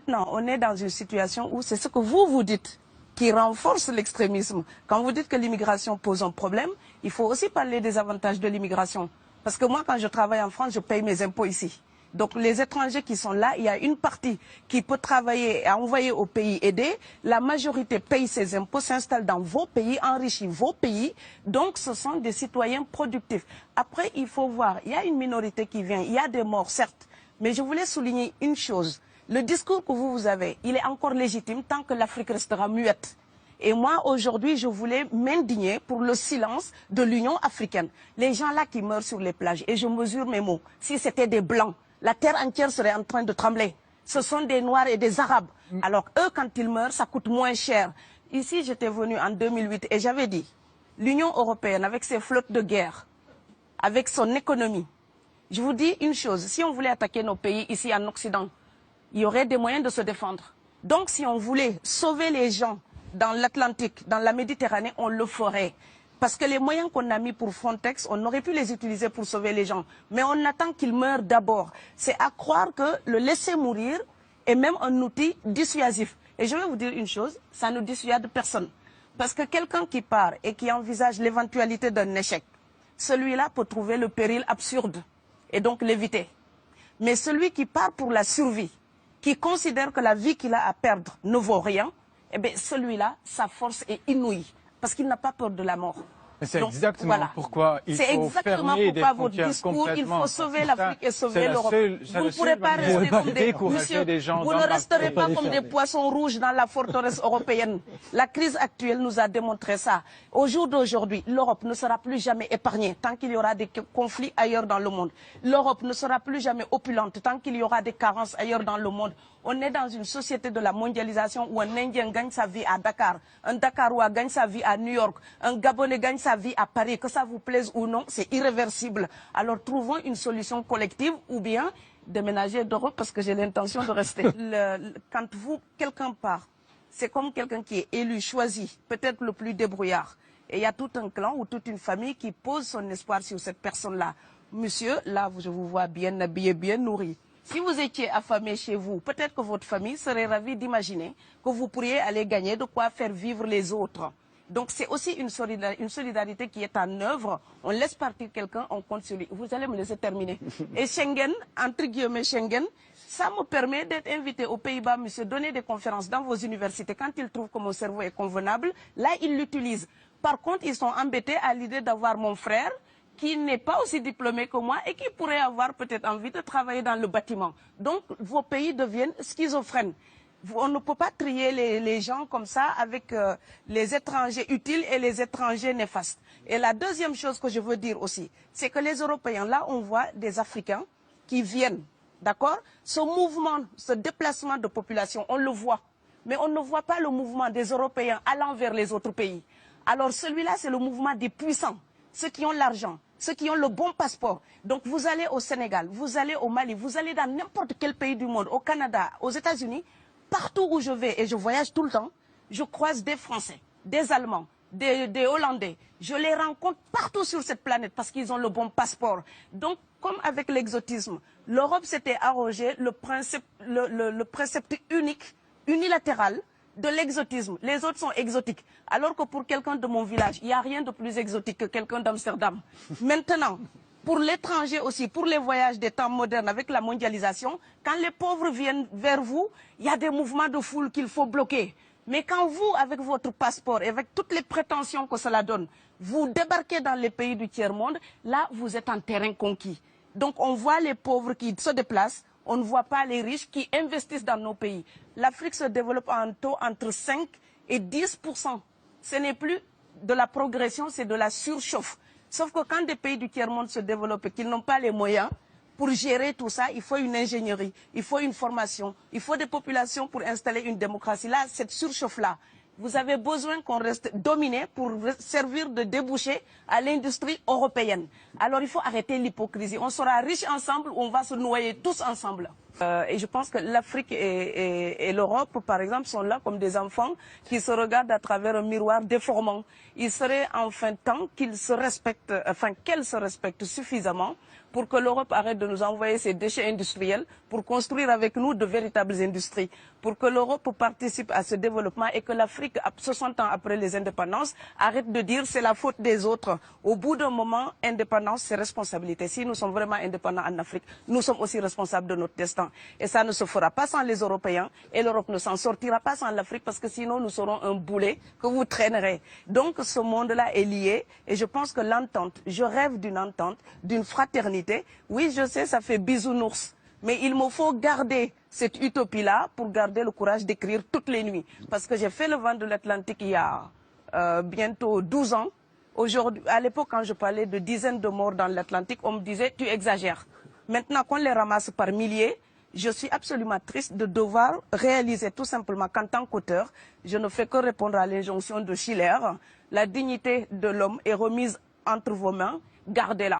Maintenant, on est dans une situation où c'est ce que vous dites qui renforce l'extrémisme. Quand vous dites que l'immigration pose un problème, il faut aussi parler des avantages de l'immigration. Parce que moi, quand je travaille en France, je paye mes impôts ici. Donc les étrangers qui sont là, il y a une partie qui peut travailler et envoyer au pays aider. La majorité paye ses impôts, s'installe dans vos pays, enrichit vos pays. Donc ce sont des citoyens productifs. Après, il faut voir, il y a une minorité qui vient, il y a des morts, certes. Mais je voulais souligner une chose. Le discours que vous avez, il est encore légitime tant que l'Afrique restera muette. Et moi, aujourd'hui, je voulais m'indigner pour le silence de l'Union africaine. Les gens là qui meurent sur les plages, et je mesure mes mots, si c'était des Blancs, la terre entière serait en train de trembler. Ce sont des Noirs et des Arabes. Alors eux, quand ils meurent, ça coûte moins cher. Ici, j'étais venu en 2008 et j'avais dit, l'Union européenne, avec ses flottes de guerre, avec son économie, je vous dis une chose, si on voulait attaquer nos pays ici en Occident, il y aurait des moyens de se défendre. Donc si on voulait sauver les gens dans l'Atlantique, dans la Méditerranée, on le ferait. Parce que les moyens qu'on a mis pour Frontex, on aurait pu les utiliser pour sauver les gens. Mais on attend qu'ils meurent d'abord. C'est à croire que le laisser mourir est même un outil dissuasif. Et je vais vous dire une chose, ça ne dissuade personne. Parce que quelqu'un qui part et qui envisage l'éventualité d'un échec, celui-là peut trouver le péril absurde et donc l'éviter. Mais celui qui part pour la survie, qui considère que la vie qu'il a à perdre ne vaut rien, eh bien celui-là, sa force est inouïe, parce qu'il n'a pas peur de la mort. C'est exactement pourquoi il faut fermer des frontières complètement. Il faut sauver l'Afrique et sauver l'Europe. Vous ne pourrez pas rester comme des gens. Vous ne resterez pas comme des poissons rouges dans la forteresse européenne. La crise actuelle nous a démontré ça. Au jour d'aujourd'hui, l'Europe ne sera plus jamais épargnée tant qu'il y aura des conflits ailleurs dans le monde. L'Europe ne sera plus jamais opulente tant qu'il y aura des carences ailleurs dans le monde. On est dans une société de la mondialisation où un Indien gagne sa vie à Dakar, un Dakarois gagne sa vie à New York, un Gabonais gagne sa vie à Paris. Que ça vous plaise ou non, c'est irréversible. Alors trouvons une solution collective ou bien déménager d'Europe parce que j'ai l'intention de rester. Quand quelqu'un part, c'est comme quelqu'un qui est élu, choisi, peut-être le plus débrouillard. Et il y a tout un clan ou toute une famille qui pose son espoir sur cette personne-là. Monsieur, là, je vous vois bien habillé, bien nourri. Si vous étiez affamé chez vous, peut-être que votre famille serait ravie d'imaginer que vous pourriez aller gagner de quoi faire vivre les autres. Donc c'est aussi une solidarité qui est en œuvre. On laisse partir quelqu'un, on compte sur lui. Vous allez me laisser terminer. Et Schengen, entre guillemets Schengen, ça me permet d'être invité aux Pays-Bas, monsieur, donner des conférences dans vos universités. Quand ils trouvent que mon cerveau est convenable, là, ils l'utilisent. Par contre, ils sont embêtés à l'idée d'avoir mon frère, qui n'est pas aussi diplômé que moi et qui pourrait avoir peut-être envie de travailler dans le bâtiment. Donc, vos pays deviennent schizophrènes. On ne peut pas trier les gens comme ça avec les étrangers utiles et les étrangers néfastes. Et la deuxième chose que je veux dire aussi, c'est que les Européens, là, on voit des Africains qui viennent, d'accord? Ce mouvement, ce déplacement de population, on le voit. Mais on ne voit pas le mouvement des Européens allant vers les autres pays. Alors, celui-là, c'est le mouvement des puissants, ceux qui ont l'argent, ceux qui ont le bon passeport. Donc vous allez au Sénégal, vous allez au Mali, vous allez dans n'importe quel pays du monde, au Canada, aux États-Unis, partout où je vais, et je voyage tout le temps, je croise des Français, des Allemands, des Hollandais. Je les rencontre partout sur cette planète parce qu'ils ont le bon passeport. Donc, comme avec l'exotisme, l'Europe s'était arrogé le précepte unique, unilatéral, de l'exotisme. Les autres sont exotiques. Alors que pour quelqu'un de mon village, il n'y a rien de plus exotique que quelqu'un d'Amsterdam. Maintenant, pour l'étranger aussi, pour les voyages des temps modernes avec la mondialisation, quand les pauvres viennent vers vous, il y a des mouvements de foule qu'il faut bloquer. Mais quand vous, avec votre passeport et avec toutes les prétentions que cela donne, vous débarquez dans les pays du tiers-monde, là, vous êtes en terrain conquis. Donc, on voit les pauvres qui se déplacent, on ne voit pas les riches qui investissent dans nos pays. L'Afrique se développe en taux entre 5 et 10%. Ce n'est plus de la progression, c'est de la surchauffe. Sauf que quand des pays du tiers-monde se développent et qu'ils n'ont pas les moyens, pour gérer tout ça, il faut une ingénierie, il faut une formation, il faut des populations pour installer une démocratie. Là, cette surchauffe-là, vous avez besoin qu'on reste dominé pour servir de débouché à l'industrie européenne. Alors il faut arrêter l'hypocrisie. On sera riches ensemble ou on va se noyer tous ensemble. Et je pense que l'Afrique et l'Europe, par exemple, sont là comme des enfants qui se regardent à travers un miroir déformant. Il serait enfin temps qu'ils se respectent, enfin qu'elles se respectent suffisamment pour pour que l'Europe arrête de nous envoyer ses déchets industriels pour construire avec nous de véritables industries, pour que l'Europe participe à ce développement et que l'Afrique, 60 ans après les indépendances, arrête de dire c'est la faute des autres. Au bout d'un moment, indépendance, c'est responsabilité. Si nous sommes vraiment indépendants en Afrique, nous sommes aussi responsables de notre destin. Et ça ne se fera pas sans les Européens et l'Europe ne s'en sortira pas sans l'Afrique parce que sinon nous serons un boulet que vous traînerez. Donc ce monde-là est lié et je pense que l'entente, je rêve d'une entente, d'une fraternité. Oui, je sais, ça fait bisounours. Mais il me faut garder cette utopie-là pour garder le courage d'écrire toutes les nuits. Parce que j'ai fait le vent de l'Atlantique il y a bientôt 12 ans. Aujourd'hui, à l'époque, quand je parlais de dizaines de morts dans l'Atlantique, on me disait « tu exagères ». Maintenant qu'on les ramasse par milliers, je suis absolument triste de devoir réaliser tout simplement qu'en tant qu'auteur, je ne fais que répondre à l'injonction de Schiller. La dignité de l'homme est remise entre vos mains, gardez-la.